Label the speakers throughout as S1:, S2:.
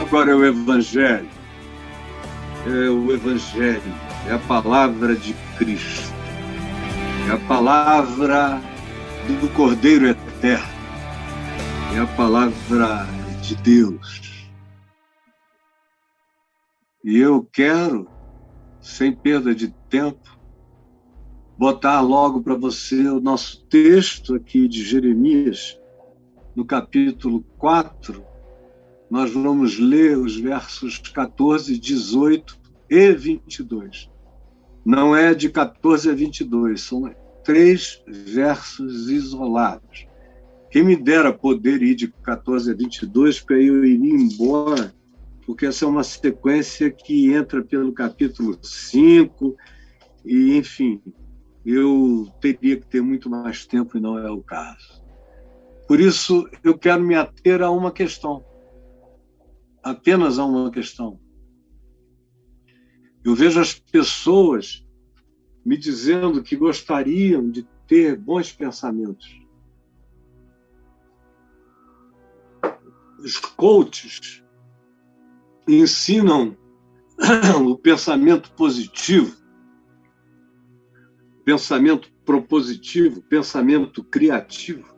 S1: Agora é o Evangelho. É o Evangelho. É a palavra de Cristo. É a palavra do Cordeiro Eterno. É a palavra de Deus. E eu quero, sem perda de tempo, botar logo para você o nosso texto aqui de Jeremias, no capítulo 4. Nós vamos ler os versos 14, 18 e 22. Não é de 14 a 22, são 3 versos isolados. Quem me dera poder ir de 14 a 22 para eu ir embora, porque essa é uma sequência que entra pelo capítulo 5, e, enfim, eu teria que ter muito mais tempo e não é o caso. Por isso, eu quero me ater a uma questão, apenas a uma questão. Eu vejo as pessoas me dizendo que gostariam de ter bons pensamentos. Os coaches ensinam o pensamento positivo, pensamento propositivo, pensamento criativo,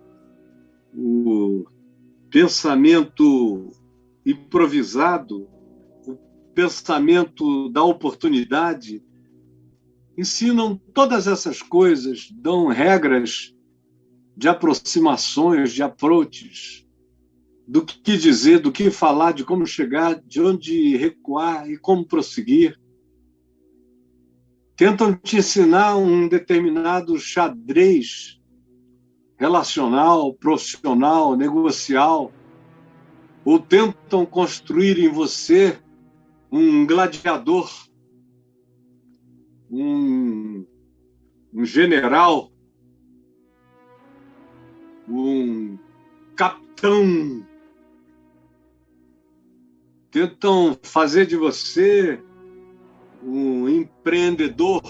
S1: o pensamento improvisado, o pensamento da oportunidade. Ensinam todas essas coisas, dão regras de aproximações, de approaches, do que dizer, do que falar, de como chegar, de onde recuar e como prosseguir. Tentam te ensinar um determinado xadrez relacional, profissional, negocial, ou tentam construir em você um gladiador, um general, um capitão. Tentam fazer de você um empreendedor,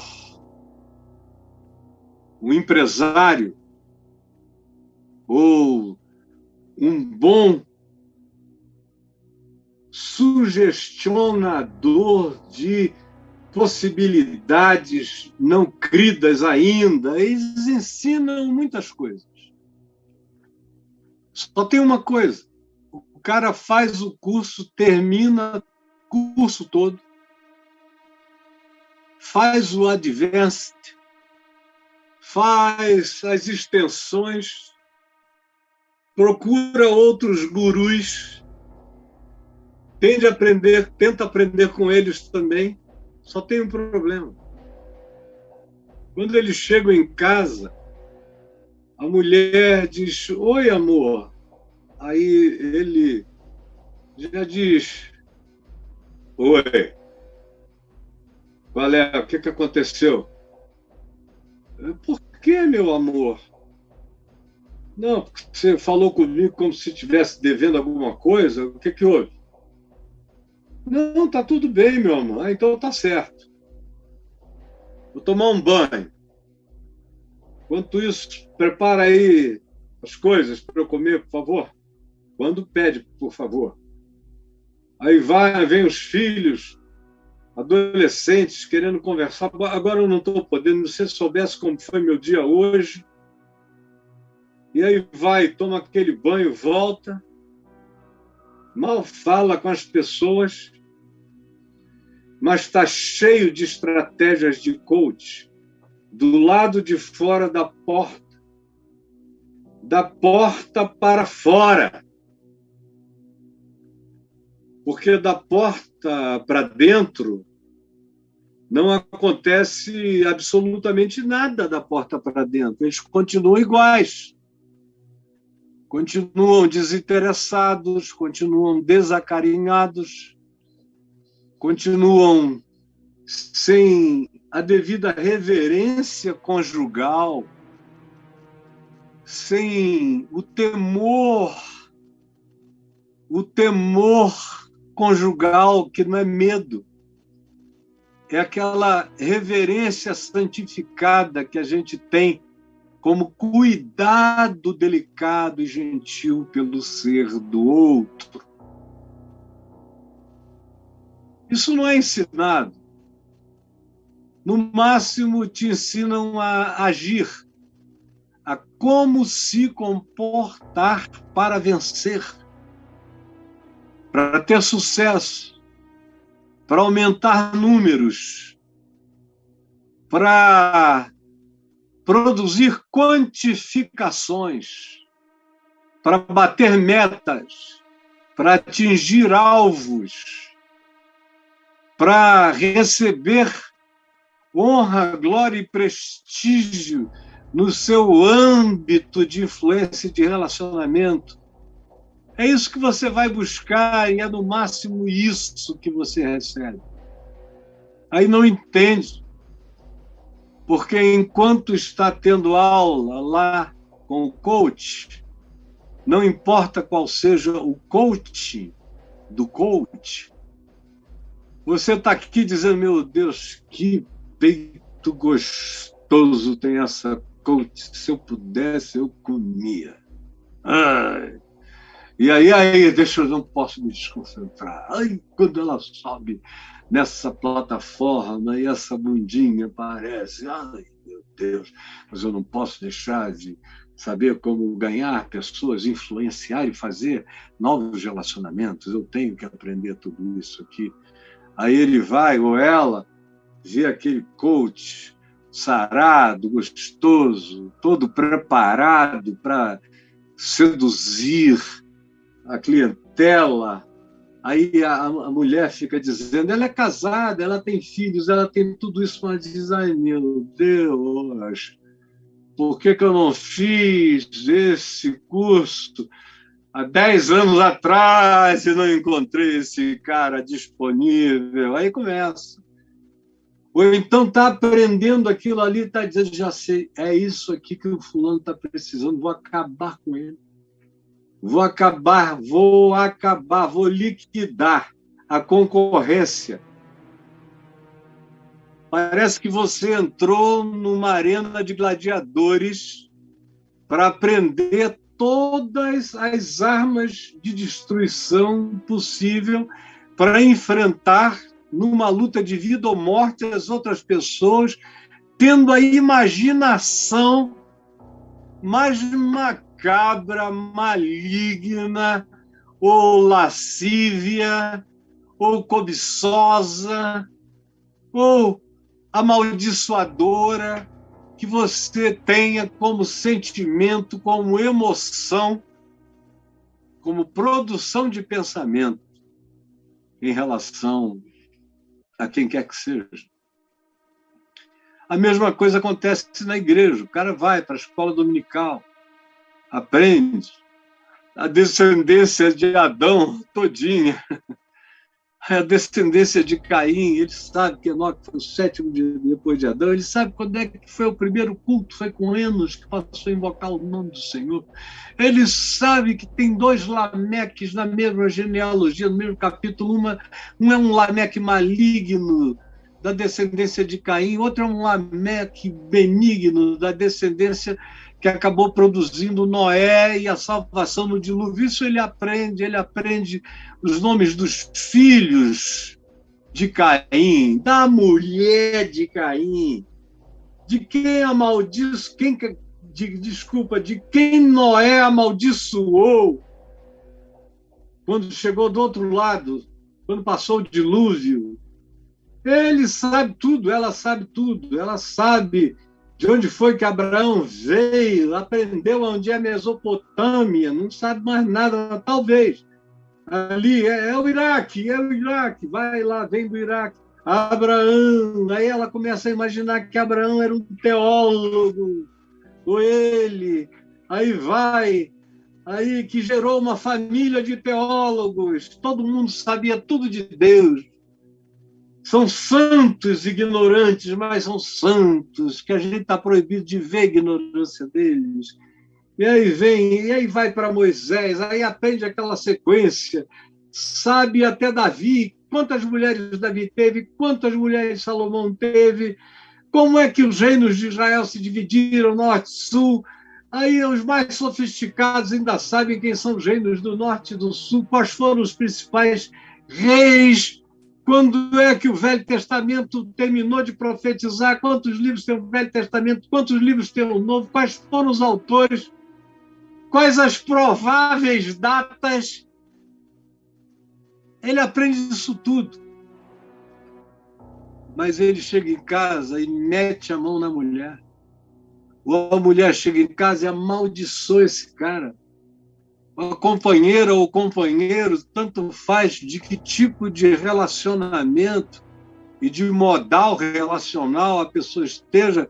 S1: um empresário, ou um bom sugestionador de possibilidades não cridas ainda. Eles ensinam muitas coisas. Só tem uma coisa: o cara faz o curso, termina o curso todo, faz o advanced, faz as extensões, procura outros gurus, tenta aprender com eles também. Só tem um problema. Quando eles chegam em casa, a mulher diz: "Oi, amor". Aí ele já diz: "Oi, qual é? O que aconteceu?" "Por que, meu amor?" "Não, porque você falou comigo como se estivesse devendo alguma coisa. O que houve?" "Não, tá tudo bem, meu amor." "Ah, então tá certo. Vou tomar um banho. Enquanto isso, prepara aí as coisas para eu comer, por favor." Quando pede, por favor. Aí vem os filhos, adolescentes, querendo conversar. "Agora eu não estou podendo, se você soubesse como foi meu dia hoje." E aí toma aquele banho, volta, mal fala com as pessoas, mas está cheio de estratégias de coach do lado de fora da porta para fora. Porque da porta para dentro não acontece absolutamente nada da porta para dentro. Eles continuam iguais. Continuam desinteressados, continuam desacarinhados, continuam sem a devida reverência conjugal, sem o temor conjugal, que não é medo, é aquela reverência santificada que a gente tem como cuidado delicado e gentil pelo ser do outro. Isso não é ensinado. No máximo, te ensinam a agir, a como se comportar para vencer, para ter sucesso, para aumentar números, para produzir quantificações, para bater metas, para atingir alvos, para receber honra, glória e prestígio no seu âmbito de influência e de relacionamento. É isso que você vai buscar e é no máximo isso que você recebe. Aí não entende, porque enquanto está tendo aula lá com o coach, não importa qual seja o coach do coach, você está aqui dizendo, meu Deus, que peito gostoso tem essa coach, se eu pudesse, eu comia. Ai. E aí, deixa eu não posso me desconcentrar. Ai, quando ela sobe nessa plataforma e essa bundinha aparece, ai, meu Deus, mas eu não posso deixar de saber como ganhar pessoas, influenciar e fazer novos relacionamentos. Eu tenho que aprender tudo isso aqui. Aí ele vai, ou ela, vê aquele coach sarado, gostoso, todo preparado para seduzir a clientela. Aí a mulher fica dizendo, ela é casada, ela tem filhos, ela tem tudo isso, mas diz, ai meu Deus, por que eu não fiz esse curso há 10 anos atrás e não encontrei esse cara disponível? Aí começa. Ou então está aprendendo aquilo ali, está dizendo, já sei, é isso aqui que o fulano está precisando, vou acabar com ele. Vou liquidar a concorrência. Parece que você entrou numa arena de gladiadores para aprender todas as armas de destruição possível para enfrentar, numa luta de vida ou morte, as outras pessoas, tendo a imaginação mais macabra, maligna, ou lascívia, ou cobiçosa, ou amaldiçoadora que você tenha como sentimento, como emoção, como produção de pensamento em relação a quem quer que seja. A mesma coisa acontece na igreja. O cara vai para a escola dominical, aprende a descendência de Adão todinha, a descendência de Caim. Ele sabe que Enoque foi o 7º depois de Adão. Ele sabe quando é que foi o primeiro culto, foi com Enos que passou a invocar o nome do Senhor. Ele sabe que tem 2 Lameques na mesma genealogia, no mesmo capítulo. Um é um Lameque maligno, da descendência de Caim, outro é um Lameque benigno, da descendência que acabou produzindo Noé e a salvação no dilúvio. Isso ele aprende os nomes dos filhos de Caim, da mulher de Caim, de quem de quem Noé amaldiçoou quando chegou do outro lado, quando passou o dilúvio. Ele sabe tudo, ela sabe de onde foi que Abraão veio, aprendeu onde é a Mesopotâmia, não sabe mais nada, talvez. Ali é o Iraque, vai lá, vem do Iraque. Abraão, aí ela começa a imaginar que Abraão era um teólogo, ou ele, aí que gerou uma família de teólogos, todo mundo sabia tudo de Deus. São santos ignorantes, mas são santos, que a gente está proibido de ver a ignorância deles. E aí vai para Moisés, aí aprende aquela sequência, sabe até Davi, quantas mulheres Davi teve, quantas mulheres Salomão teve, como é que os reinos de Israel se dividiram, norte, sul. Aí os mais sofisticados ainda sabem quem são os reinos do norte e do sul, quais foram os principais reis, quando é que o Velho Testamento terminou de profetizar, quantos livros tem o Velho Testamento, quantos livros tem o Novo, quais foram os autores, quais as prováveis datas. Ele aprende isso tudo. Mas ele chega em casa e mete a mão na mulher. Ou a mulher chega em casa e amaldiçoa esse cara. A companheira ou companheiro, tanto faz de que tipo de relacionamento e de modal relacional a pessoa esteja,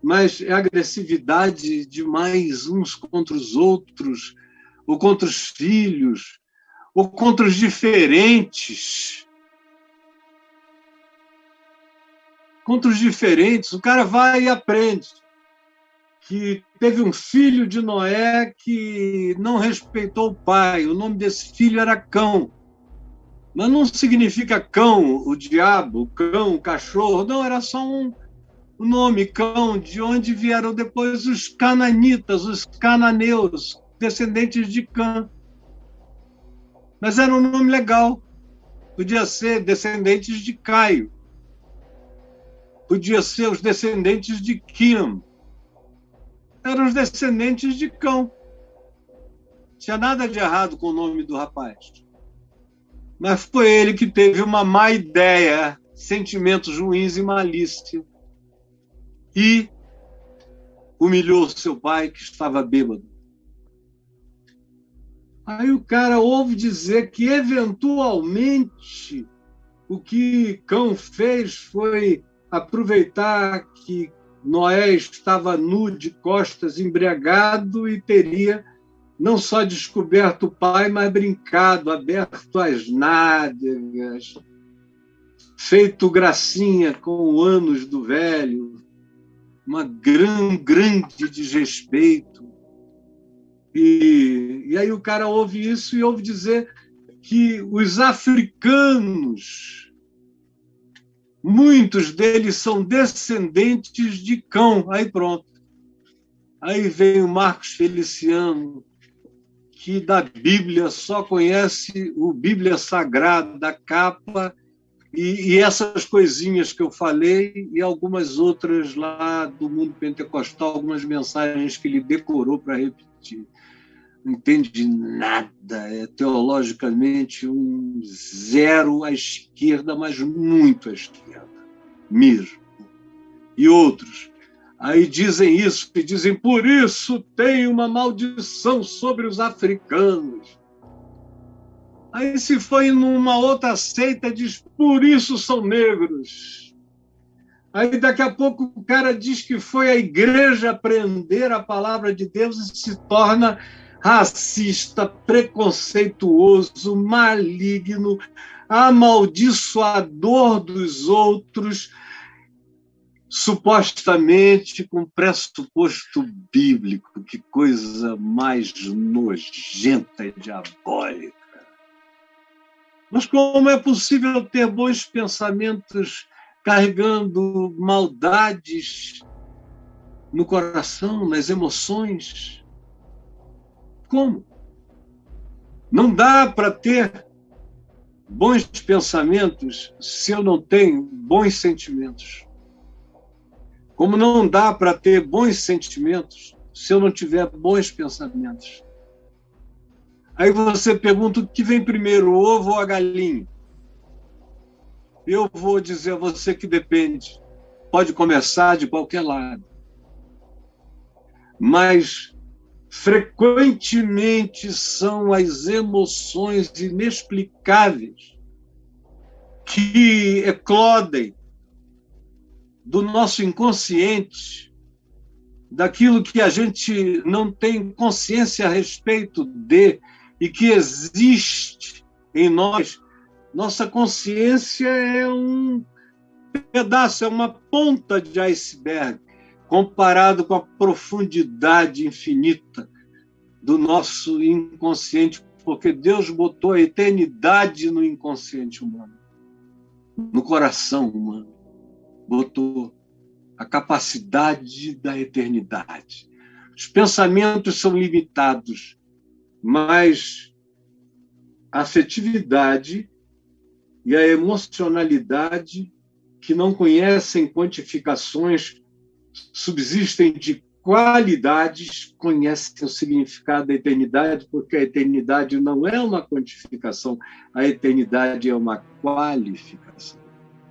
S1: mas é agressividade demais uns contra os outros, ou contra os filhos, ou contra os diferentes. Contra os diferentes, o cara vai e aprende que teve um filho de Noé que não respeitou o pai. O nome desse filho era Cão. Mas não significa cão, o diabo, cão, o cachorro. Não, era só um nome, Cão, de onde vieram depois os cananitas, os cananeus, descendentes de Cã. Mas era um nome legal. Podia ser descendentes de Caio. Podia ser os descendentes de Quim. Eram os descendentes de Cão. Não tinha nada de errado com o nome do rapaz. Mas foi ele que teve uma má ideia, sentimentos ruins e malícia. E humilhou seu pai, que estava bêbado. Aí o cara ouve dizer que, eventualmente, o que Cão fez foi aproveitar que Noé estava nu, de costas, embriagado, e teria não só descoberto o pai, mas brincado, aberto as nádegas, feito gracinha com os anos do velho, uma grande desrespeito. E aí o cara ouve isso e ouve dizer que os africanos, muitos deles são descendentes de Cão. Aí pronto. Aí vem o Marcos Feliciano, que da Bíblia só conhece o Bíblia Sagrada, da capa, e essas coisinhas que eu falei, e algumas outras lá do mundo pentecostal, algumas mensagens que ele decorou para repetir. Não entende de nada, é teologicamente um zero à esquerda, mas muito à esquerda, mesmo. E outros, aí dizem isso, e dizem, por isso tem uma maldição sobre os africanos. Aí se foi numa outra seita, diz, por isso são negros. Aí daqui a pouco o cara diz que foi a igreja aprender a palavra de Deus e se torna racista, preconceituoso, maligno, amaldiçoador dos outros, supostamente com pressuposto bíblico. Que coisa mais nojenta e diabólica. Mas como é possível ter bons pensamentos carregando maldades no coração, nas emoções? Como? Não dá para ter bons pensamentos se eu não tenho bons sentimentos. Como não dá para ter bons sentimentos se eu não tiver bons pensamentos. Aí você pergunta o que vem primeiro, o ovo ou a galinha? Eu vou dizer a você que depende. Pode começar de qualquer lado. Mas frequentemente são as emoções inexplicáveis que eclodem do nosso inconsciente, daquilo que a gente não tem consciência a respeito de e que existe em nós. Nossa consciência é um pedaço, é uma ponta de iceberg, comparado com a profundidade infinita do nosso inconsciente, porque Deus botou a eternidade no inconsciente humano, no coração humano. Botou. a capacidade da eternidade. Os pensamentos são limitados, mas a afetividade e a emocionalidade, que não conhecem quantificações, subsistem de qualidades, conhecem o significado da eternidade, porque a eternidade não é uma quantificação, a eternidade é uma qualificação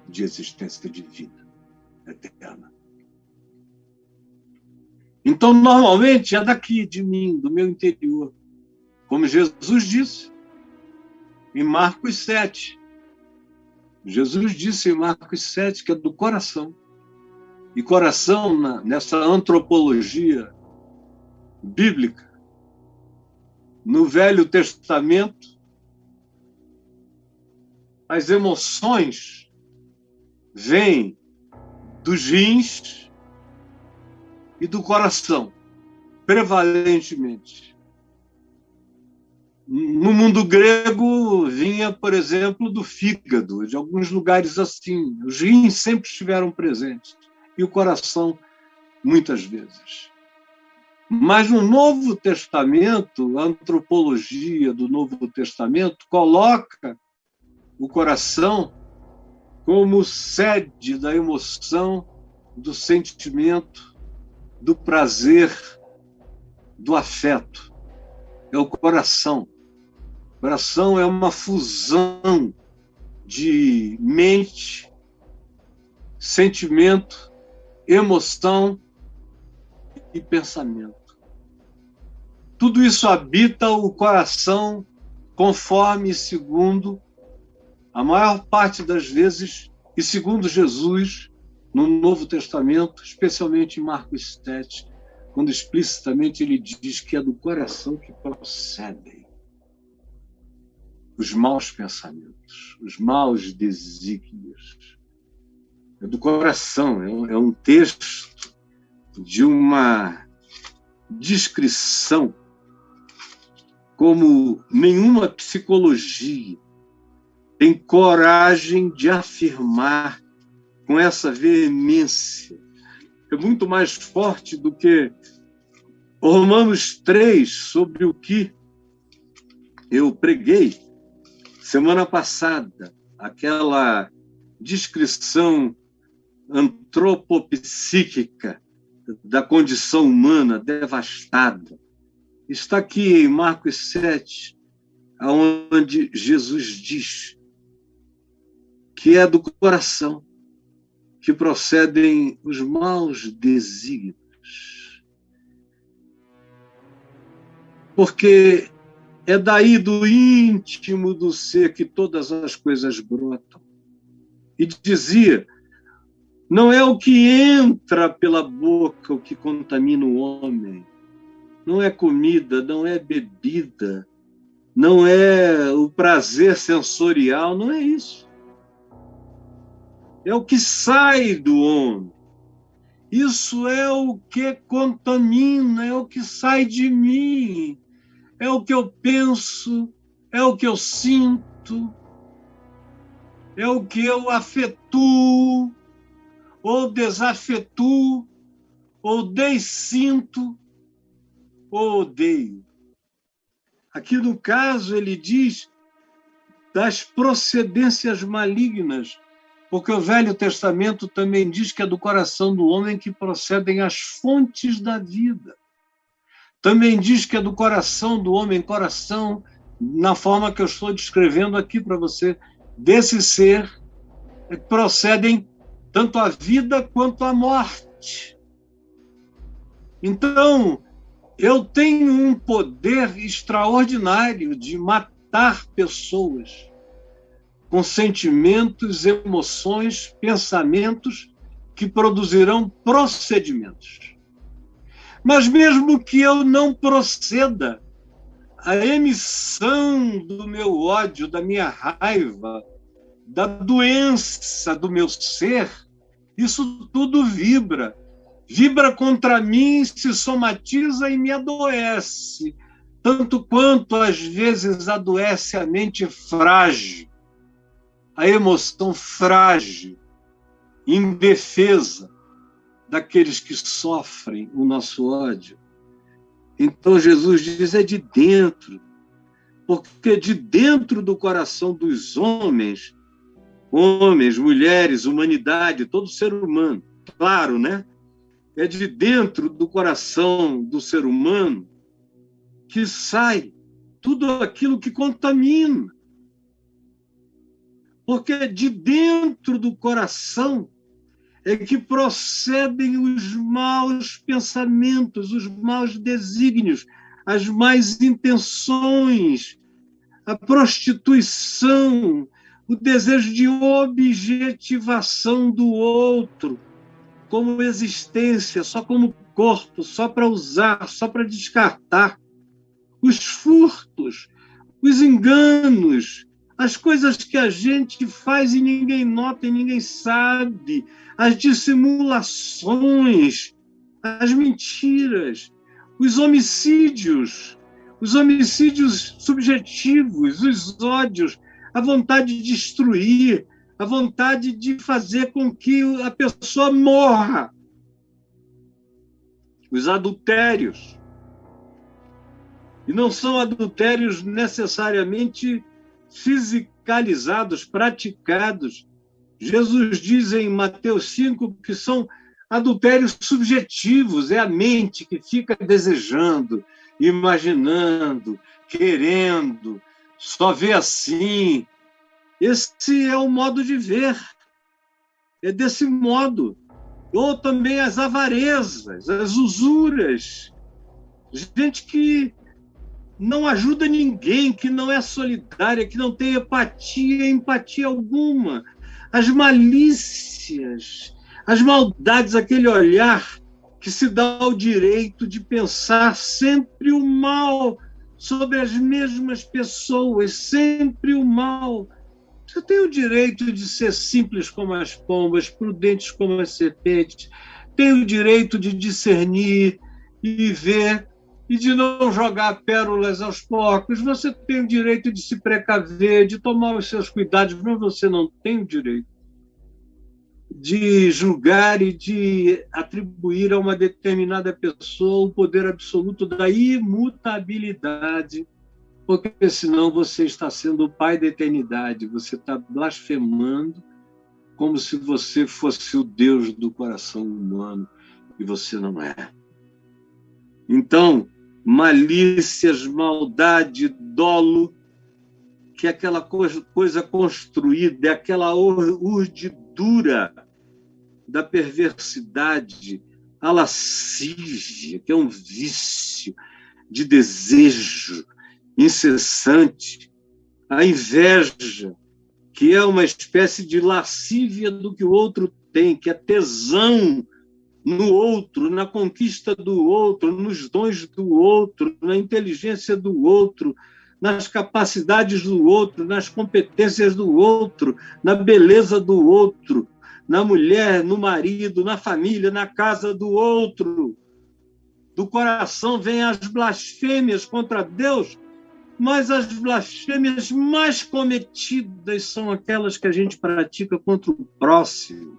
S1: de existência de vida eterna. Então, normalmente, é daqui de mim, do meu interior. Como Jesus disse em Marcos 7. Jesus disse em Marcos 7 que é do coração. E coração, nessa antropologia bíblica, no Velho Testamento, as emoções vêm dos rins e do coração, prevalentemente. No mundo grego, vinha, por exemplo, do fígado, de alguns lugares assim. Os rins sempre estiveram presentes, e o coração, muitas vezes. Mas no Novo Testamento, a antropologia do Novo Testamento coloca o coração como sede da emoção, do sentimento, do prazer, do afeto. É o coração. O coração é uma fusão de mente, sentimento, emoção e pensamento. Tudo isso habita o coração conforme, segundo, a maior parte das vezes, e segundo Jesus, no Novo Testamento, especialmente em Marcos 7, quando explicitamente ele diz que é do coração que procedem os maus pensamentos, os maus desígnios. É do coração, é um texto de uma descrição como nenhuma psicologia tem coragem de afirmar com essa veemência. É muito mais forte do que Romanos 3, sobre o que eu preguei semana passada, aquela descrição antropopsíquica da condição humana devastada. Está aqui em Marcos 7, onde Jesus diz que é do coração que procedem os maus desígnios. Porque é daí do íntimo do ser que todas as coisas brotam. E dizia, não é o que entra pela boca o que contamina o homem. Não é comida, não é bebida, não é o prazer sensorial, não é isso. É o que sai do homem. Isso é o que contamina, é o que sai de mim. É o que eu penso, é o que eu sinto, é o que eu afetuo, ou desafetuo, ou dessinto, ou odeio. Aqui no caso ele diz das procedências malignas, porque o Velho Testamento também diz que é do coração do homem que procedem as fontes da vida. Também diz que é do coração do homem, coração, na forma que eu estou descrevendo aqui para você, desse ser, procedem tanto a vida quanto a morte. Então, eu tenho um poder extraordinário de matar pessoas com sentimentos, emoções, pensamentos que produzirão procedimentos. Mas mesmo que eu não proceda, a emissão do meu ódio, da minha raiva, da doença do meu ser, isso tudo vibra. Vibra contra mim, se somatiza e me adoece, tanto quanto às vezes adoece a mente frágil, a emoção frágil, indefesa, daqueles que sofrem o nosso ódio. Então Jesus diz, é de dentro, porque de dentro do coração dos homens, mulheres, humanidade, todo ser humano, claro, né? É de dentro do coração do ser humano que sai tudo aquilo que contamina. Porque de dentro do coração é que procedem os maus pensamentos, os maus desígnios, as más intenções, a prostituição, o desejo de objetivação do outro como existência, só como corpo, só para usar, só para descartar. Os furtos, os enganos, as coisas que a gente faz e ninguém nota e ninguém sabe, as dissimulações, as mentiras, os homicídios subjetivos, os ódios, a vontade de destruir, a vontade de fazer com que a pessoa morra, os adultérios. E não são adultérios necessariamente fisicalizados, praticados. Jesus diz em Mateus 5 que são adultérios subjetivos, é a mente que fica desejando, imaginando, querendo, só vê assim. Esse é o modo de ver, é desse modo. Ou também as avarezas, as usuras, gente que não ajuda ninguém, que não é solidária, que não tem empatia alguma, as malícias, as maldades, aquele olhar que se dá o direito de pensar sempre o mal sobre as mesmas pessoas, sempre o mal. Você tem o direito de ser simples como as pombas, prudentes como as serpentes, tem o direito de discernir e ver e de não jogar pérolas aos porcos. Você tem o direito de se precaver, de tomar os seus cuidados, mas você não tem o direito de julgar e de atribuir a uma determinada pessoa o poder absoluto da imutabilidade, porque senão você está sendo o pai da eternidade, você está blasfemando como se você fosse o Deus do coração humano, e você não é. Então, malícias, maldade, dolo, que é aquela coisa construída, é aquela urdidura da perversidade, a lascívia, que é um vício de desejo incessante, a inveja, que é uma espécie de lascívia do que o outro tem, que é tesão no outro, na conquista do outro, nos dons do outro, na inteligência do outro, nas capacidades do outro, nas competências do outro, na beleza do outro, na mulher, no marido, na família, na casa do outro. Do coração vêm as blasfêmias contra Deus, mas as blasfêmias mais cometidas são aquelas que a gente pratica contra o próximo.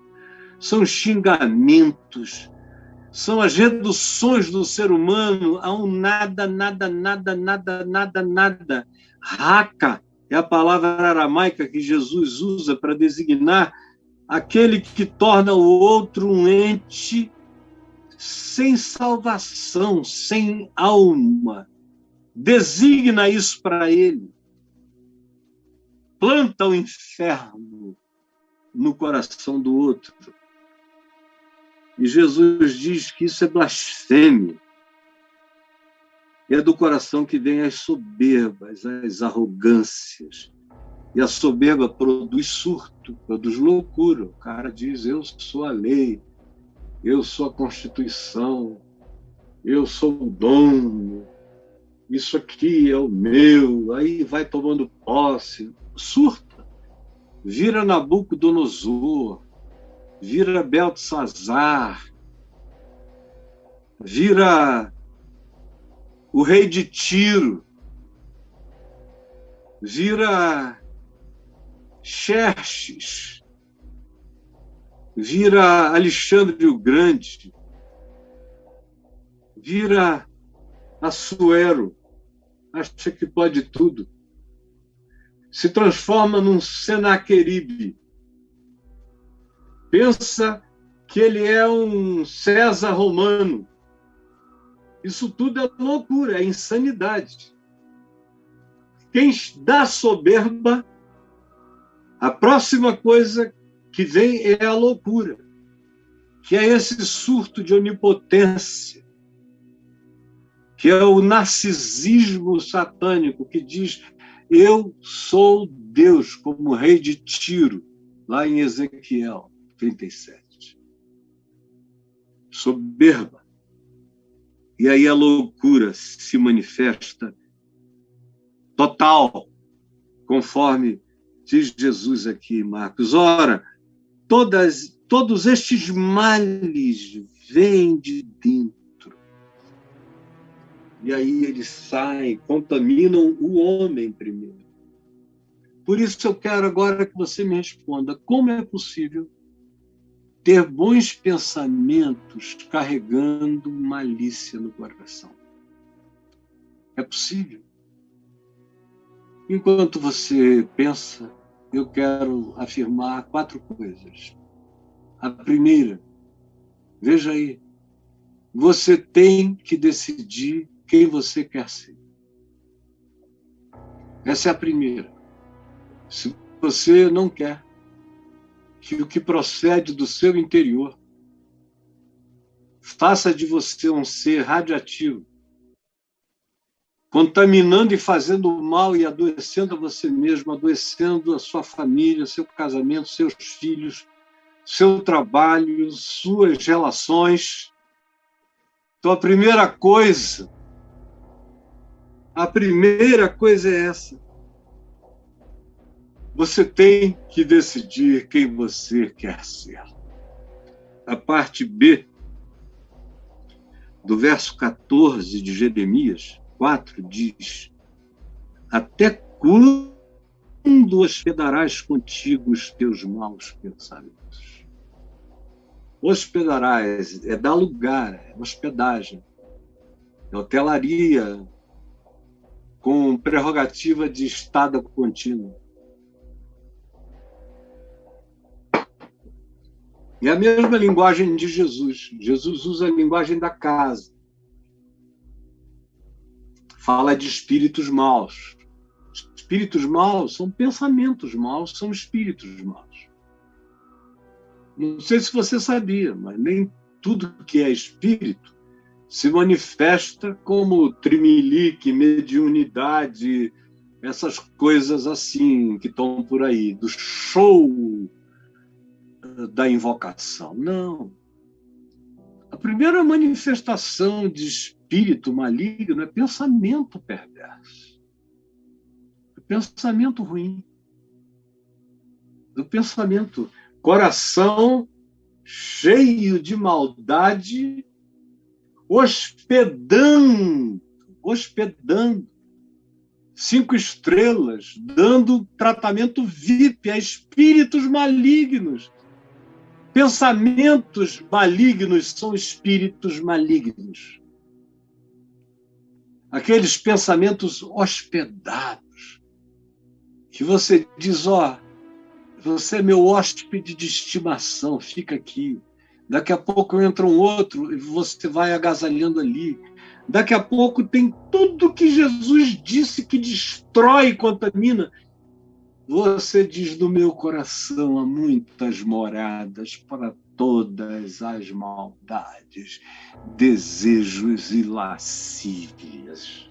S1: São xingamentos, são as reduções do ser humano a um nada, nada, nada, nada, nada, nada. Raca é a palavra aramaica que Jesus usa para designar aquele que torna o outro um ente sem salvação, sem alma. Designa isso para ele. Planta o inferno no coração do outro. E Jesus diz que isso é blasfêmia. É do coração que vem as soberbas, as arrogâncias. E a soberba produz surto, produz loucura. O cara diz, eu sou a lei, eu sou a Constituição, eu sou o dono, isso aqui é o meu. Aí vai tomando posse, surta, vira Nabucodonosor, vira Beltesazar, vira o rei de Tiro, vira Xerxes, vira Alexandre o Grande, vira Assuero, acha que pode tudo, se transforma num Senaqueribe, pensa que ele é um César romano. Isso tudo é loucura, é insanidade. Quem dá soberba, a próxima coisa que vem é a loucura, que é esse surto de onipotência, que é o narcisismo satânico, que diz: eu sou Deus, como o rei de Tiro, lá em Ezequiel 37. Soberba. E aí a loucura se manifesta total, conforme diz Jesus aqui em Marcos. Ora, todos estes males vêm de dentro. E aí eles saem, contaminam o homem primeiro. Por isso eu quero agora que você me responda: como é possível ter bons pensamentos carregando malícia no coração? É possível. Enquanto você pensa, eu quero afirmar 4 coisas. A primeira, veja aí, você tem que decidir quem você quer ser. Essa é a primeira. Se você não quer que o que procede do seu interior faça de você um ser radioativo, contaminando e fazendo mal e adoecendo a você mesmo, adoecendo a sua família, seu casamento, seus filhos, seu trabalho, suas relações. Então, a primeira coisa é essa. Você tem que decidir quem você quer ser. A parte B do verso 14 de Jeremias 4 diz: até quando hospedarás contigo os teus maus pensamentos? Hospedarás é dar lugar, é hospedagem, é hotelaria com prerrogativa de estada contínua. É a mesma linguagem de Jesus. Jesus usa a linguagem da casa. Fala de espíritos maus. Espíritos maus são pensamentos maus, são espíritos maus. Não sei se você sabia, mas nem tudo que é espírito se manifesta como trimelique, mediunidade, essas coisas assim que estão por aí, do show da invocação. Não. A primeira manifestação de espírito maligno é pensamento perverso. É pensamento ruim. Do pensamento. Coração cheio de maldade, hospedando 5 estrelas, dando tratamento VIP a espíritos malignos. Pensamentos malignos são espíritos malignos. Aqueles pensamentos hospedados, que você diz: ó, você é meu hóspede de estimação, fica aqui. Daqui a pouco entra um outro e você vai agasalhando ali. Daqui a pouco tem tudo que Jesus disse que destrói e contamina. Você diz: no meu coração há muitas moradas para todas as maldades, desejos e lascívias.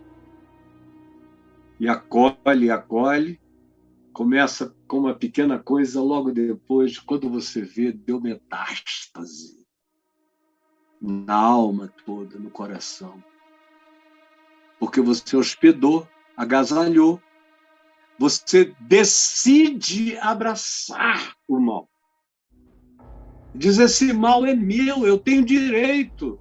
S1: E acolhe, começa com uma pequena coisa, logo depois, quando você vê, deu metástase na alma toda, no coração. Porque você hospedou, agasalhou, você decide abraçar o mal. Diz: esse mal é meu, eu tenho direito.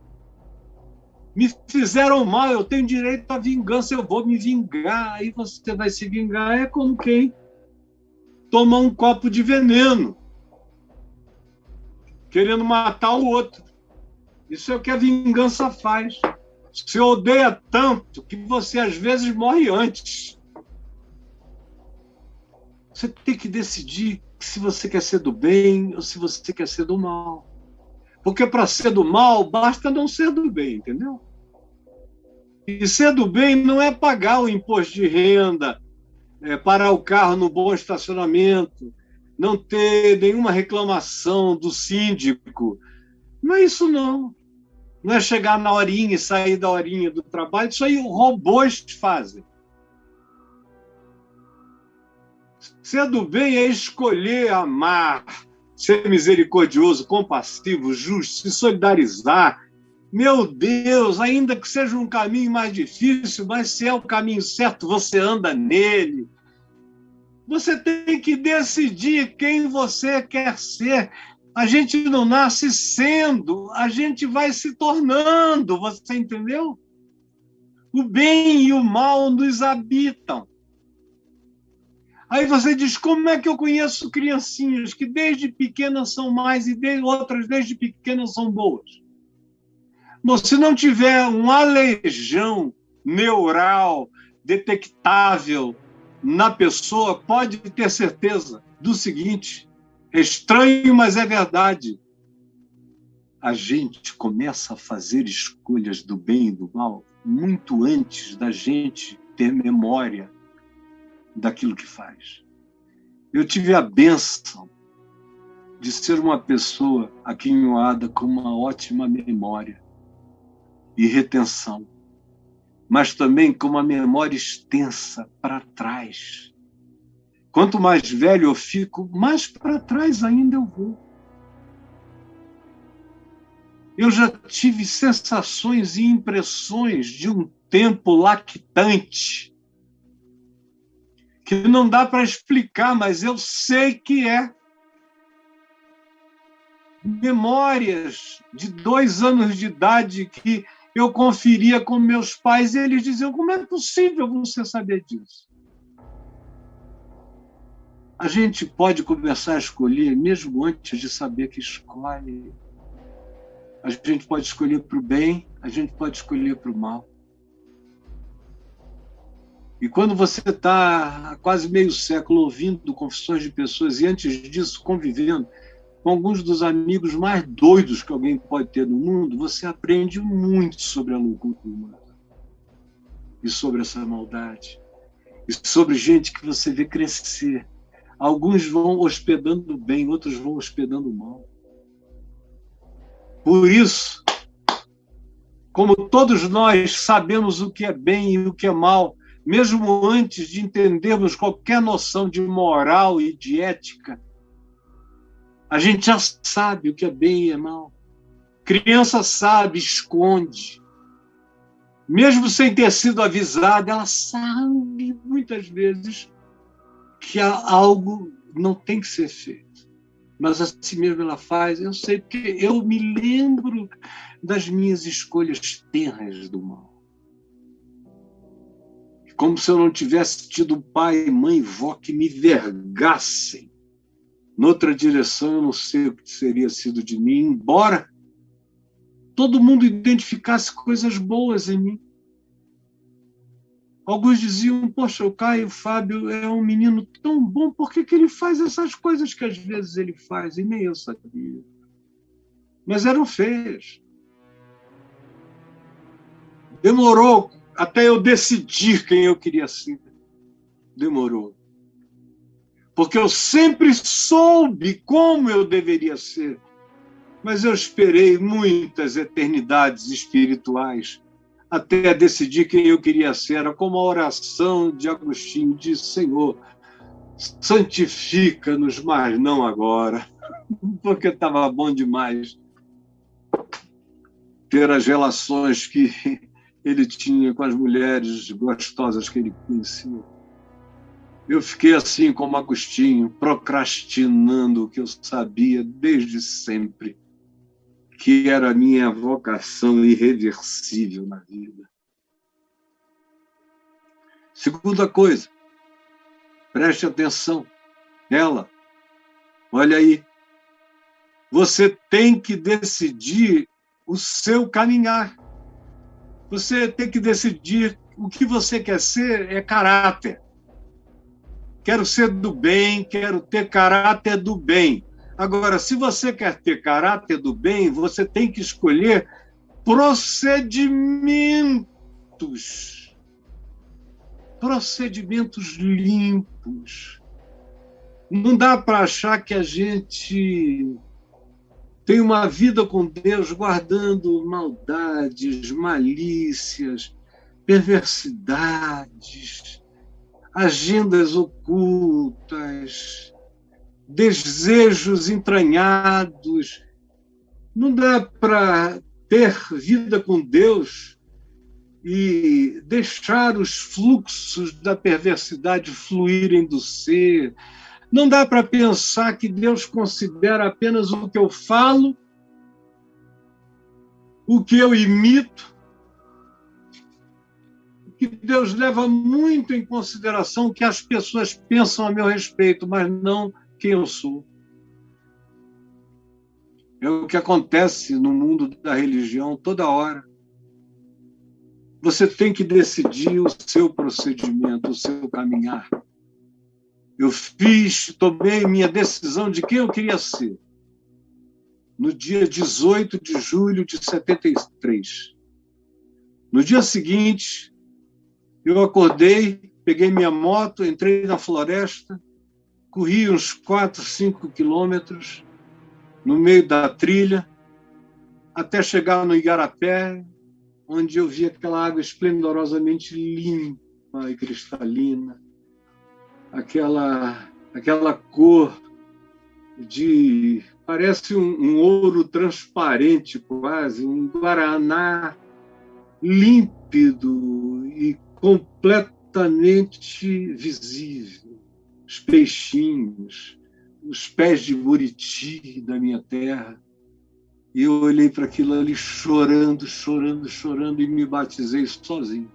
S1: Me fizeram mal, eu tenho direito à vingança, eu vou me vingar. Aí você vai se vingar, é como quem toma um copo de veneno. querendo matar o outro. Isso é o que a vingança faz. Você odeia tanto que você, às vezes, morre antes. Você tem que decidir se você quer ser do bem ou se você quer ser do mal. Porque para ser do mal, basta não ser do bem, entendeu? E ser do bem não é pagar o imposto de renda, parar o carro no bom estacionamento, não ter nenhuma reclamação do síndico. Não é isso, não. Não é chegar na horinha e sair da horinha do trabalho. Isso aí robôs fazem. Ser do bem é escolher amar, ser misericordioso, compassivo, justo, se solidarizar. Meu Deus, ainda que seja um caminho mais difícil, mas se é o caminho certo, você anda nele. Você tem que decidir quem você quer ser. A gente não nasce sendo, a gente vai se tornando, você entendeu? O bem e o mal nos habitam. Aí você diz, como é que eu conheço criancinhas que desde pequenas são mais e outras desde pequenas são boas? Bom, se não tiver um aleijão neural detectável na pessoa, pode ter certeza do seguinte, é estranho, mas é verdade. A gente começa a fazer escolhas do bem e do mal muito antes da gente ter memória daquilo que faz. Eu tive a bênção de ser uma pessoa aquinhoada com uma ótima memória e retenção, mas também com uma memória extensa para trás. Quanto mais velho eu fico, mais para trás ainda eu vou. Eu já tive sensações e impressões de um tempo lactante, que não dá para explicar, mas eu sei que é. Memórias de 2 anos de idade que eu conferia com meus pais e eles diziam, como é possível você saber disso? A gente pode começar a escolher mesmo antes de saber que escolhe. A gente pode escolher para o bem, a gente pode escolher para o mal. E quando você está há quase meio século ouvindo confissões de pessoas e antes disso convivendo com alguns dos amigos mais doidos que alguém pode ter no mundo, você aprende muito sobre a loucura humana e sobre essa maldade e sobre gente que você vê crescer. Alguns vão hospedando o bem, outros vão hospedando o mal. Por isso, como todos nós sabemos o que é bem e o que é mal, mesmo antes de entendermos qualquer noção de moral e de ética, a gente já sabe o que é bem e é mal. Criança sabe, esconde. Mesmo sem ter sido avisada, ela sabe muitas vezes que algo não tem que ser feito. Mas assim mesmo ela faz. Eu sei porque eu me lembro das minhas escolhas tenras do mal. Como se eu não tivesse tido pai, mãe, vó que me vergassem. Noutra direção, eu não sei o que teria sido de mim, embora todo mundo identificasse coisas boas em mim. Alguns diziam, poxa, o Caio, o Fábio é um menino tão bom, por que ele faz essas coisas que às vezes ele faz? E nem eu sabia. Mas eram feias. Demorou até eu decidir quem eu queria ser. Demorou. Porque eu sempre soube como eu deveria ser, mas eu esperei muitas eternidades espirituais até decidir quem eu queria ser. Era como a oração de Agostinho, diz, Senhor, santifica-nos, mas não agora, porque estava bom demais ter as relações que ele tinha com as mulheres gostosas que ele conhecia. Eu fiquei assim como Agostinho, procrastinando o que eu sabia desde sempre, que era a minha vocação irreversível na vida. Segunda coisa, preste atenção. Ela, olha aí, Você tem que decidir o seu caminhar. Você tem que decidir o que você quer ser é caráter. Quero ser do bem, quero ter caráter do bem. Agora, se você quer ter caráter do bem, você tem que escolher procedimentos. Procedimentos limpos. Não dá para achar que a gente tem uma vida com Deus guardando maldades, malícias, perversidades, agendas ocultas, desejos entranhados. Não dá para ter vida com Deus e deixar os fluxos da perversidade fluírem do ser. Não dá para pensar que Deus considera apenas o que eu falo, o que eu imito, que Deus leva muito em consideração o que as pessoas pensam a meu respeito, mas não quem eu sou. É o que acontece no mundo da religião toda hora. Você tem que decidir o seu procedimento, o seu caminhar. Eu tomei minha decisão de quem eu queria ser no dia 18 de julho de 73. No dia seguinte, eu acordei, peguei minha moto, entrei na floresta, corri uns 4, 5 quilômetros no meio da trilha, até chegar no Igarapé, onde eu vi aquela água esplendorosamente limpa e cristalina, aquela cor de... parece um ouro transparente quase, um guaraná límpido e completamente visível. Os peixinhos, os pés de buriti da minha terra. E eu olhei para aquilo ali chorando, chorando, chorando e me batizei sozinho.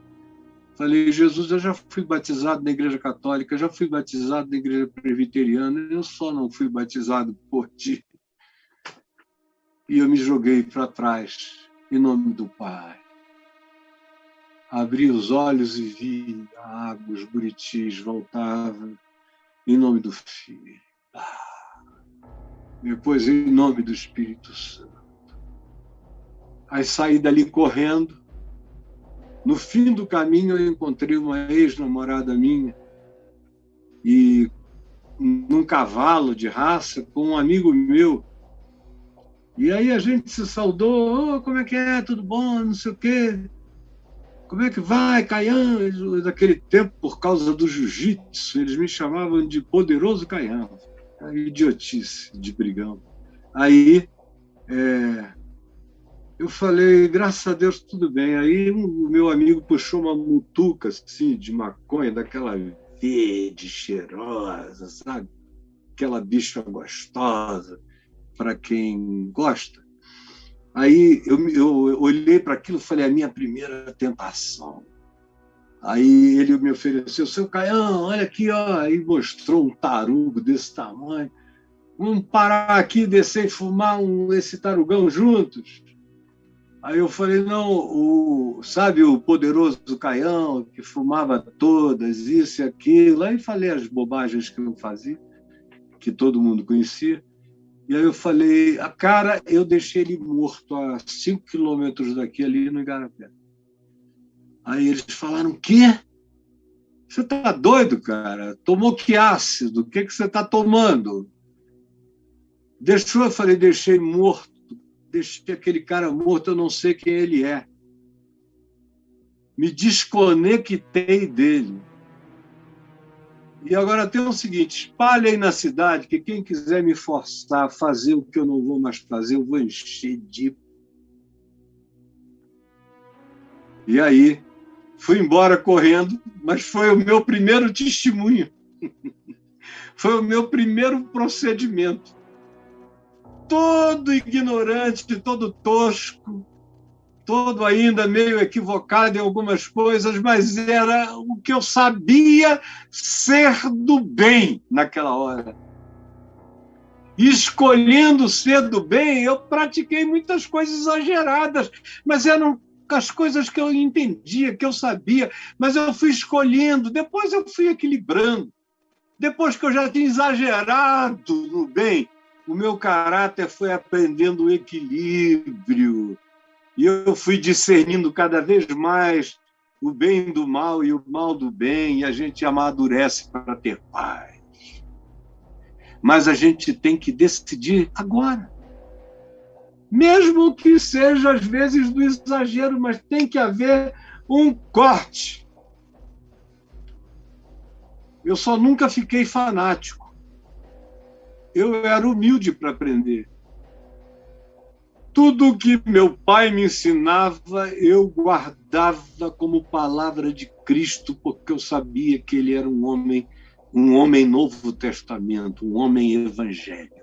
S1: Falei, Jesus, eu já fui batizado na Igreja Católica, já fui batizado na Igreja Presbiteriana, eu só não fui batizado por ti. E eu me joguei para trás, em nome do Pai. Abri os olhos e vi a água, os buritis voltavam, em nome do Filho. Depois, em nome do Espírito Santo. Aí saí dali correndo. No fim do caminho, eu encontrei uma ex-namorada minha e num cavalo de raça com um amigo meu. E aí a gente se saudou, como é que é, tudo bom, não sei o quê. Como é que vai, Caian? Daquele tempo, por causa do jiu-jitsu, eles me chamavam de Poderoso Caian. Idiotice de brigão. Aí eu falei, graças a Deus, tudo bem. Aí o meu amigo puxou uma mutuca assim, de maconha, daquela verde, cheirosa, sabe? Aquela bicha gostosa, para quem gosta. Aí eu olhei para aquilo e falei, a minha primeira tentação. Aí ele me ofereceu, seu Caião, olha aqui, ó. Aí mostrou um tarugo desse tamanho. Vamos parar aqui, descer e fumar esse tarugão juntos? Aí eu falei, não, sabe o poderoso Caião, que fumava todas, isso e aquilo. Aí falei as bobagens que eu fazia, que todo mundo conhecia. E aí eu falei, cara, eu deixei ele morto a 5 quilômetros daqui, ali no Igarapé. Aí eles falaram, o quê? Você tá doido, cara? Tomou que ácido? O que você tá tomando? Eu falei, deixei morto. Deixei aquele cara morto, eu não sei quem ele é. Me desconectei dele. E agora tem o seguinte, espalhe aí na cidade que quem quiser me forçar a fazer o que eu não vou mais fazer, eu vou encher de... E aí, fui embora correndo, mas foi o meu primeiro testemunho. Foi o meu primeiro procedimento. Todo ignorante, todo tosco, todo ainda meio equivocado em algumas coisas, mas era o que eu sabia ser do bem naquela hora. escolhendo ser do bem, eu pratiquei muitas coisas exageradas, mas eram as coisas que eu entendia, que eu sabia, mas eu fui escolhendo, depois eu fui equilibrando. Depois que eu já tinha exagerado no bem, o meu caráter foi aprendendo o equilíbrio. E eu fui discernindo cada vez mais o bem do mal e o mal do bem, e a gente amadurece para ter paz. Mas a gente tem que decidir agora. Mesmo que seja, às vezes, do exagero, mas tem que haver um corte. Eu só nunca fiquei fanático. Eu era humilde para aprender. Tudo que meu pai me ensinava, eu guardava como palavra de Cristo, porque eu sabia que ele era um homem Novo Testamento, um homem evangélico.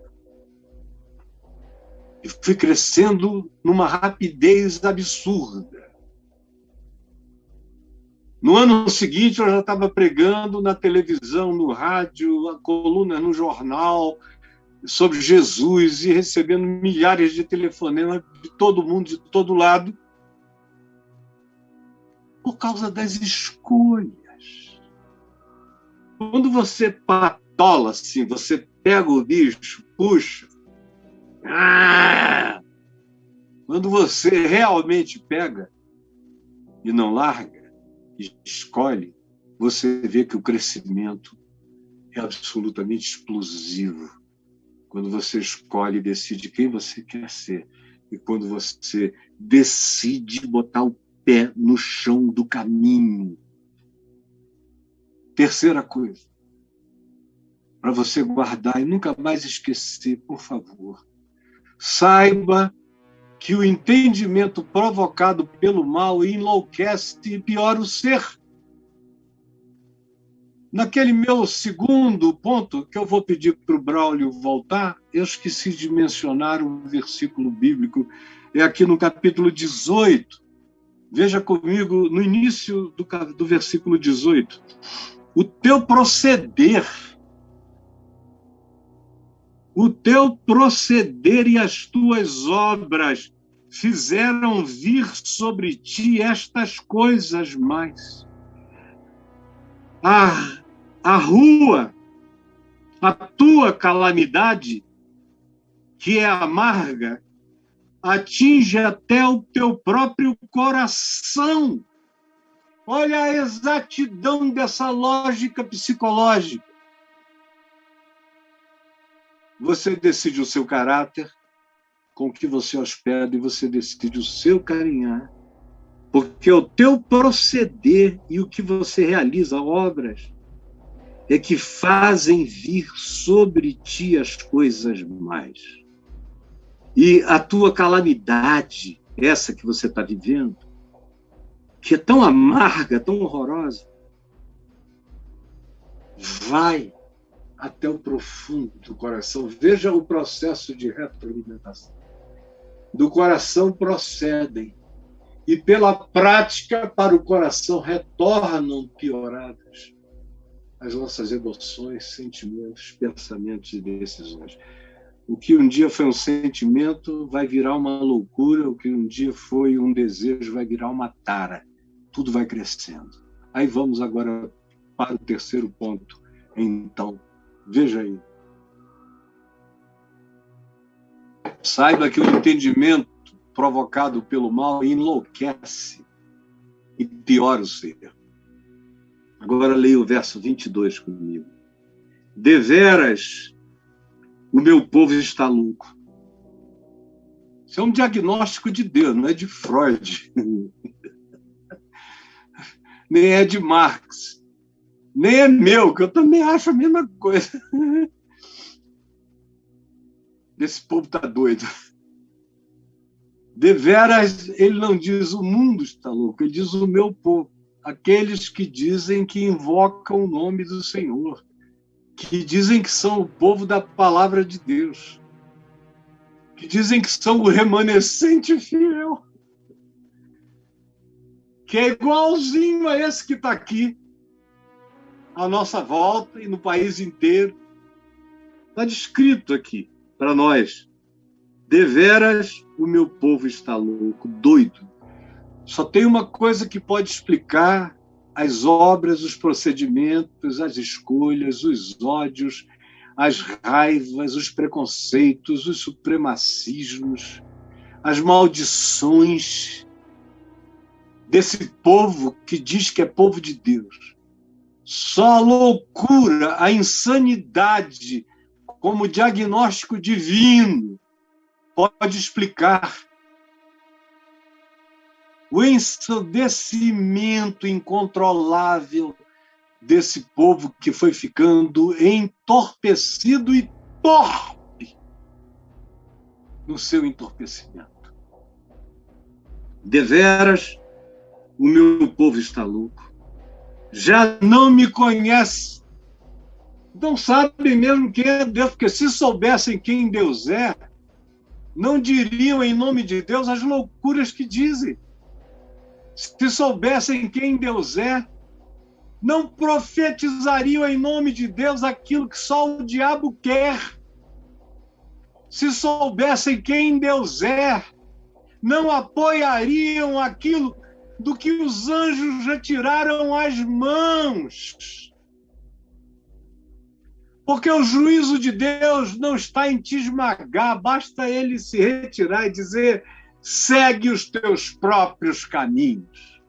S1: E fui crescendo numa rapidez absurda. No ano seguinte, eu já estava pregando na televisão, no rádio, a coluna no jornal sobre Jesus e recebendo milhares de telefonemas de todo mundo, de todo lado, por causa das escolhas. Quando você patola assim, você pega o bicho, puxa. Quando você realmente pega e não larga, e escolhe, você vê que o crescimento é absolutamente explosivo. Quando você escolhe e decide quem você quer ser, e quando você decide botar o pé no chão do caminho. Terceira coisa, para você guardar e nunca mais esquecer, por favor, saiba que o entendimento provocado pelo mal enlouquece e piora o ser. Naquele meu segundo ponto, que eu vou pedir para o Braulio voltar, eu esqueci de mencionar um versículo bíblico, é aqui no capítulo 18. Veja comigo, no início do versículo 18. O teu proceder e as tuas obras fizeram vir sobre ti estas coisas mais. A rua, a tua calamidade, que é amarga, atinge até o teu próprio coração. Olha a exatidão dessa lógica psicológica. Você decide o seu caráter, com o que você hospeda, e você decide o seu carinhar. Porque o teu proceder e o que você realiza, obras, é que fazem vir sobre ti as coisas mais. E a tua calamidade, essa que você está vivendo, que é tão amarga, tão horrorosa, vai até o profundo do coração. Veja o processo de retroalimentação. Do coração procedem, e pela prática para o coração retornam pioradas as nossas emoções, sentimentos, pensamentos e decisões. O que um dia foi um sentimento vai virar uma loucura, o que um dia foi um desejo vai virar uma tara. Tudo vai crescendo. Aí vamos agora para o terceiro ponto. Então, veja aí. Saiba que o entendimento provocado pelo mal enlouquece e piora o ser. Agora leia o verso 22 comigo. Deveras, o meu povo está louco. Isso é um diagnóstico de Deus, não é de Freud. Nem é de Marx. Nem é meu, que eu também acho a mesma coisa. Esse povo está doido. Deveras, ele não diz o mundo está louco, ele diz o meu povo. Aqueles que dizem que invocam o nome do Senhor, que dizem que são o povo da palavra de Deus, que dizem que são o remanescente fiel, que é igualzinho a esse que está aqui, à nossa volta e no país inteiro. Está descrito aqui. para nós. Deveras, o meu povo está louco, doido. Só tem uma coisa que pode explicar as obras, os procedimentos, as escolhas, os ódios, as raivas, os preconceitos, os supremacismos, as maldições desse povo que diz que é povo de Deus. Só a loucura, a insanidade, como diagnóstico divino, pode explicar o ensandecimento incontrolável desse povo que foi ficando entorpecido e torpe no seu entorpecimento. Deveras, o meu povo está louco. Já não me conhece. Não sabem mesmo quem é Deus, porque se soubessem quem Deus é, não diriam em nome de Deus as loucuras que dizem. Se soubessem quem Deus é, não profetizariam em nome de Deus aquilo que só o diabo quer. Se soubessem quem Deus é, não apoiariam aquilo do que os anjos retiraram as mãos. Porque o juízo de Deus não está em te esmagar, basta ele se retirar e dizer: segue os teus próprios caminhos.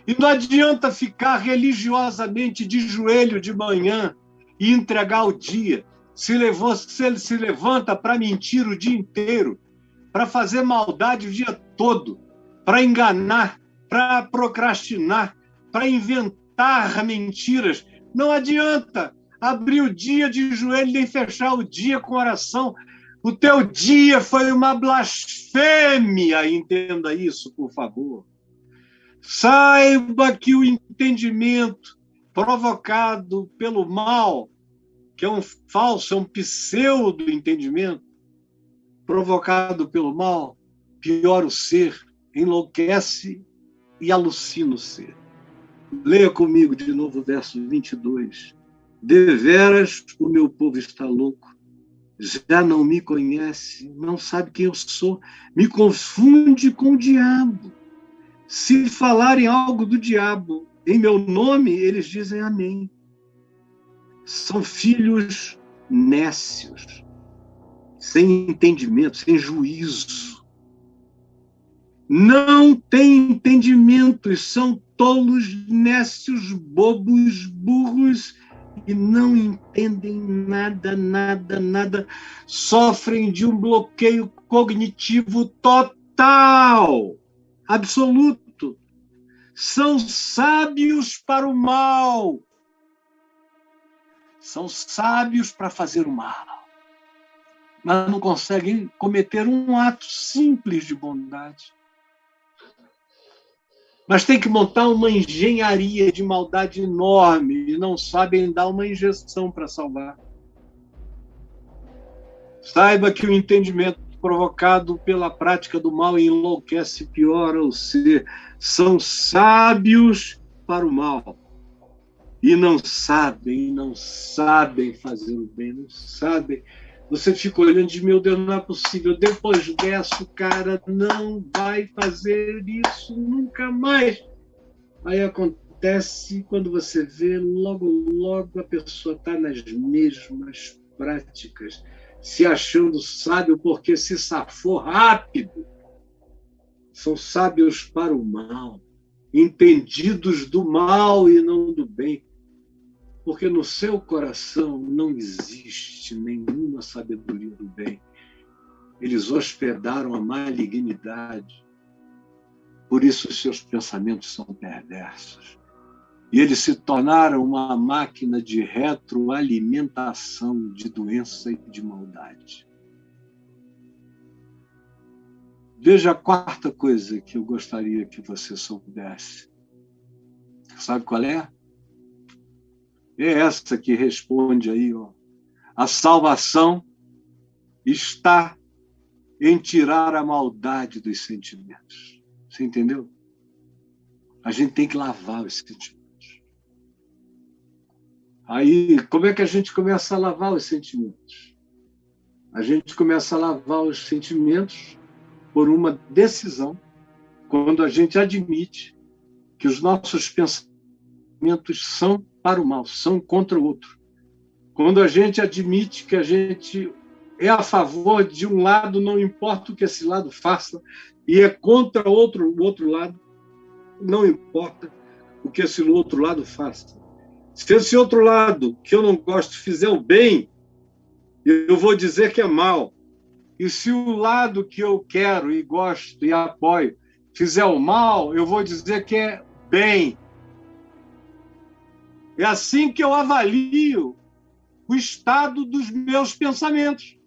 S1: E não adianta ficar religiosamente de joelho de manhã e entregar o dia. Se ele se levanta para mentir o dia inteiro, para fazer maldade o dia todo, para enganar, para procrastinar, para inventar mentiras. Não adianta abrir o dia de joelho nem fechar o dia com oração. O teu dia foi uma blasfêmia, entenda isso, por favor. Saiba que o entendimento provocado pelo mal, que é um falso, é um pseudo-entendimento, provocado pelo mal, piora o ser, enlouquece e alucina o ser. Leia comigo de novo o verso 22. Deveras o meu povo está louco, já não me conhece, não sabe quem eu sou, me confunde com o diabo. Se falarem algo do diabo em meu nome, eles dizem amém. São filhos nécios, sem entendimento, sem juízo. Não têm entendimento, são tolos, nécios, bobos, burros, e não entendem nada, nada, nada. Sofrem de um bloqueio cognitivo total, absoluto. São sábios para o mal. São sábios para fazer o mal. Mas não conseguem cometer um ato simples de bondade. Mas tem que montar uma engenharia de maldade enorme e não sabem dar uma injeção para salvar. Saiba que o entendimento provocado pela prática do mal enlouquece e piora o ser. São sábios para o mal. E não sabem fazer o bem, não sabem. Você fica olhando e diz: meu Deus, não é possível. Depois dessa, o cara não vai fazer isso nunca mais. Aí acontece, quando você vê, logo a pessoa está nas mesmas práticas, se achando sábio porque se safou rápido. São sábios para o mal, entendidos do mal e não do bem. Porque no seu coração não existe nenhuma sabedoria do bem. Eles hospedaram a malignidade. Por isso os seus pensamentos são perversos. E eles se tornaram uma máquina de retroalimentação de doença e de maldade. Veja a quarta coisa que eu gostaria que você soubesse. Sabe qual é? É essa que responde aí, ó. A salvação está em tirar a maldade dos sentimentos. Você entendeu? A gente tem que lavar os sentimentos. Aí, como é que a gente começa a lavar os sentimentos? A gente começa a lavar os sentimentos por uma decisão, quando a gente admite que os nossos pensamentos são para o mal, são contra o outro. Quando a gente admite que a gente é a favor de um lado, não importa o que esse lado faça, e é contra o outro lado, não importa o que esse outro lado faça. Se esse outro lado, que eu não gosto, fizer o bem, eu vou dizer que é mal. E se o lado que eu quero e gosto e apoio fizer o mal, eu vou dizer que é bem. É assim que eu avalio o estado dos meus pensamentos.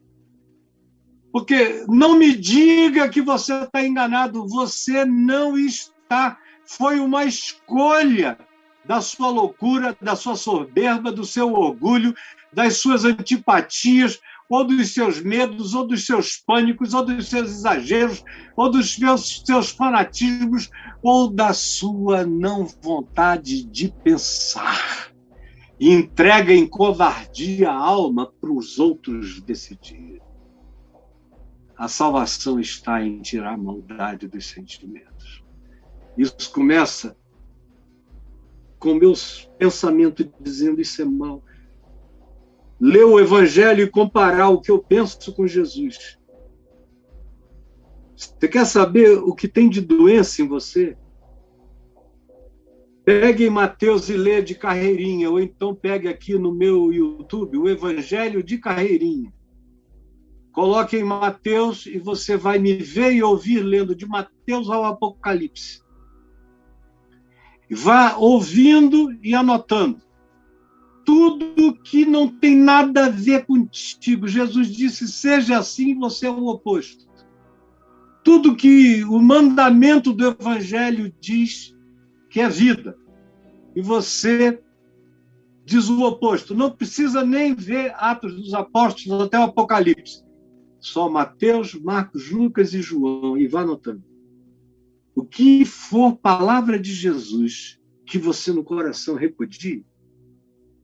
S1: Porque não me diga que você está enganado, você não está. Foi uma escolha da sua loucura, da sua soberba, do seu orgulho, das suas antipatias, ou dos seus medos, ou dos seus pânicos, ou dos seus exageros, ou dos seus fanatismos, ou da sua não vontade de pensar. E entrega em covardia a alma para os outros decidirem. A salvação está em tirar a maldade dos sentimentos. Isso começa com meus pensamentos dizendo isso é mal. Ler o Evangelho e comparar o que eu penso com Jesus. Você quer saber o que tem de doença em você? Pegue em Mateus e lê de carreirinha, ou então pegue aqui no meu YouTube o Evangelho de carreirinha. Coloque em Mateus e você vai me ver e ouvir lendo de Mateus ao Apocalipse. Vá ouvindo e anotando. Tudo que não tem nada a ver contigo. Jesus disse, seja assim, você é o oposto. Tudo que o mandamento do Evangelho diz que é vida. E você diz o oposto. Não precisa nem ver Atos dos Apóstolos até o Apocalipse. Só Mateus, Marcos, Lucas e João. E vá anotando. O que for palavra de Jesus que você no coração repudie,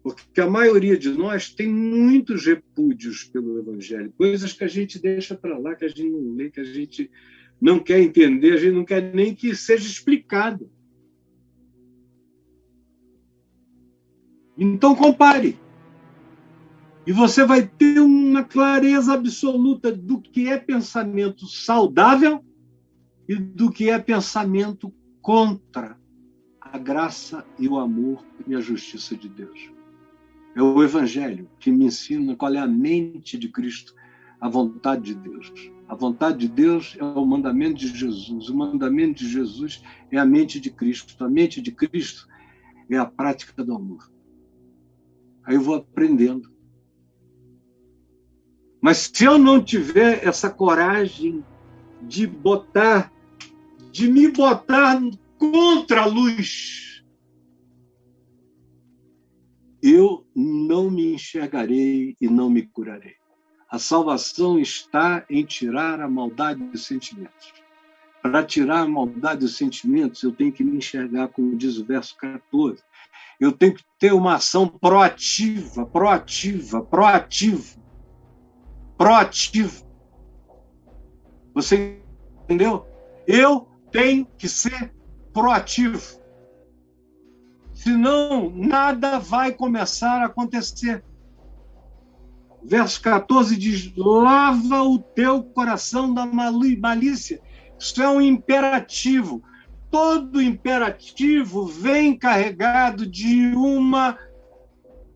S1: porque a maioria de nós tem muitos repúdios pelo Evangelho, coisas que a gente deixa para lá, que a gente não lê, que a gente não quer entender, a gente não quer nem que seja explicado. Então compare. E você vai ter uma clareza absoluta do que é pensamento saudável e do que é pensamento contra a graça e o amor e a justiça de Deus. É o Evangelho que me ensina qual é a mente de Cristo, a vontade de Deus. A vontade de Deus é o mandamento de Jesus. O mandamento de Jesus é a mente de Cristo. A mente de Cristo é a prática do amor. Aí eu vou aprendendo. Mas se eu não tiver essa coragem de me botar contra a luz, eu não me enxergarei e não me curarei. A salvação está em tirar a maldade dos sentimentos. Para tirar a maldade dos sentimentos, eu tenho que me enxergar, como diz o verso 14. Eu tenho que ter uma ação proativa. Você entendeu? Eu tenho que ser proativo. Senão, nada vai começar a acontecer. Verso 14 diz, lava o teu coração da malícia. Isso é um imperativo. Todo imperativo vem carregado de uma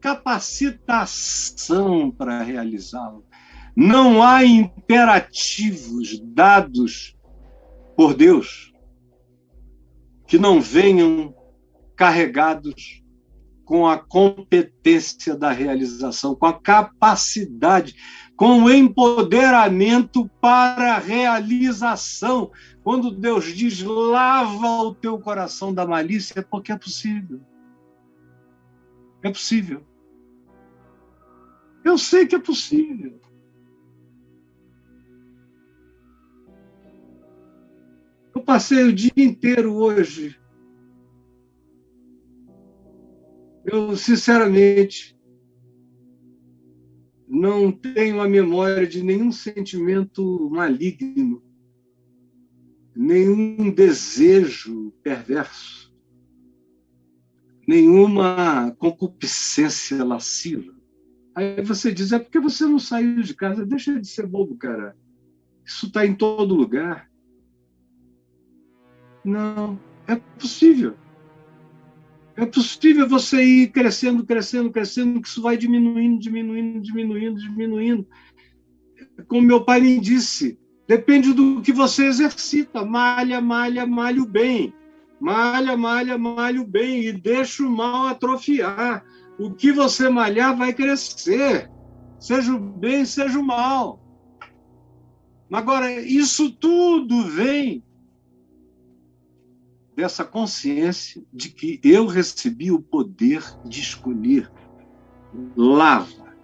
S1: capacitação para realizá-lo. Não há imperativos dados por Deus que não venham carregados com a competência da realização, com a capacidade, com o empoderamento para a realização. Quando Deus diz, lava o teu coração da malícia, é porque é possível. É possível. Eu sei que é possível. Eu passei o dia inteiro hoje. Eu, sinceramente, não tenho a memória de nenhum sentimento maligno, nenhum desejo perverso, nenhuma concupiscência lasciva. Aí você diz, é porque você não saiu de casa. Deixa de ser bobo, cara. Isso está em todo lugar. Não, é possível. É possível você ir crescendo, crescendo, crescendo, que isso vai diminuindo, diminuindo, diminuindo, diminuindo. Como meu pai me disse, depende do que você exercita. Malha, malha, malha o bem. Malha, malha, malha o bem e deixa o mal atrofiar. O que você malhar vai crescer. Seja o bem, seja o mal. Agora, isso tudo vem dessa consciência de que eu recebi o poder de escolher. Lava.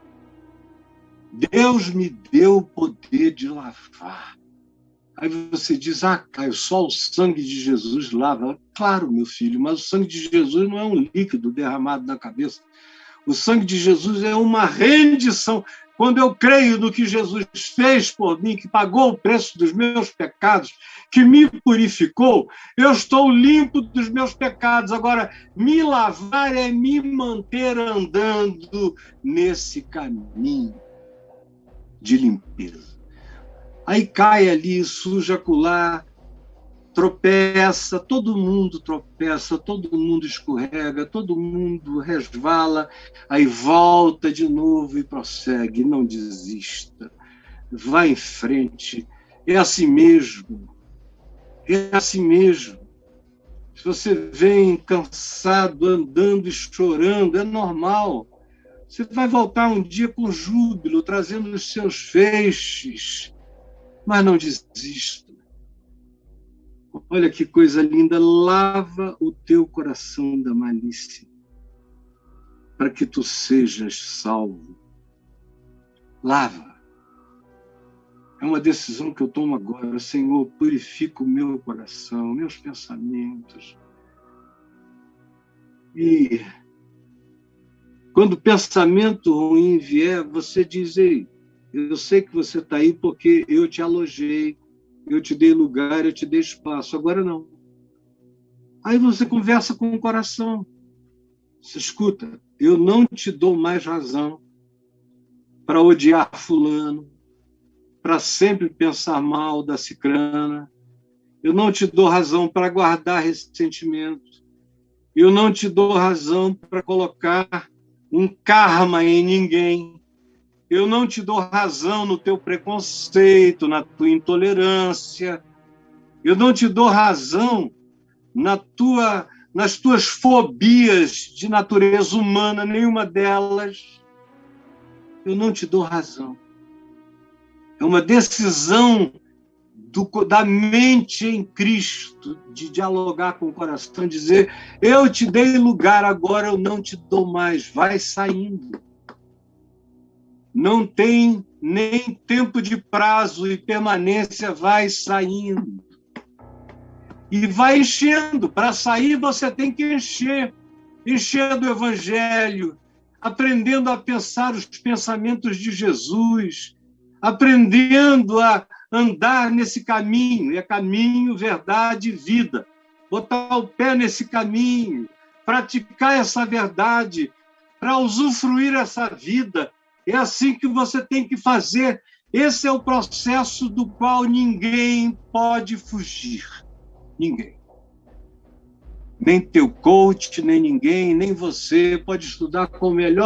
S1: Deus me deu o poder de lavar. Aí você diz, Caio, só o sangue de Jesus lava. Claro, meu filho, mas o sangue de Jesus não é um líquido derramado na cabeça. O sangue de Jesus é uma rendição. Quando eu creio no que Jesus fez por mim, que pagou o preço dos meus pecados, que me purificou, eu estou limpo dos meus pecados. Agora, me lavar é me manter andando nesse caminho de limpeza. Aí cai ali, suja acolá, tropeça, todo mundo tropeça, todo mundo escorrega, todo mundo resvala, aí volta de novo e prossegue, não desista, vai em frente, é assim mesmo, é assim mesmo. Se você vem cansado, andando e chorando, é normal. Você vai voltar um dia com júbilo, trazendo os seus feixes, mas não desista. Olha que coisa linda, lava o teu coração da malícia, para que tu sejas salvo. Lava. É uma decisão que eu tomo agora. Senhor, purifica o meu coração, meus pensamentos. E quando o pensamento ruim vier, você diz, ei, eu sei que você está aí porque eu te alojei, eu te dei lugar, eu te dei espaço, agora não. Aí você conversa com o coração. Você escuta, eu não te dou mais razão para odiar fulano, para sempre pensar mal da cicrana. Eu não te dou razão para guardar ressentimento. Eu não te dou razão para colocar um karma em ninguém. Eu não te dou razão no teu preconceito, na tua intolerância. Eu não te dou razão nas tuas fobias de natureza humana, nenhuma delas. Eu não te dou razão. É uma decisão da mente em Cristo, de dialogar com o coração, dizer, eu te dei lugar, agora eu não te dou mais, vai saindo. Não tem nem tempo de prazo e permanência, vai saindo. E vai enchendo. Para sair, você tem que encher do Evangelho, aprendendo a pensar os pensamentos de Jesus, aprendendo a andar nesse caminho, é caminho, verdade e vida. Botar o pé nesse caminho, praticar essa verdade, para usufruir essa vida. É assim que você tem que fazer. Esse é o processo do qual ninguém pode fugir. Ninguém. Nem teu coach, nem ninguém, nem você pode estudar com o melhor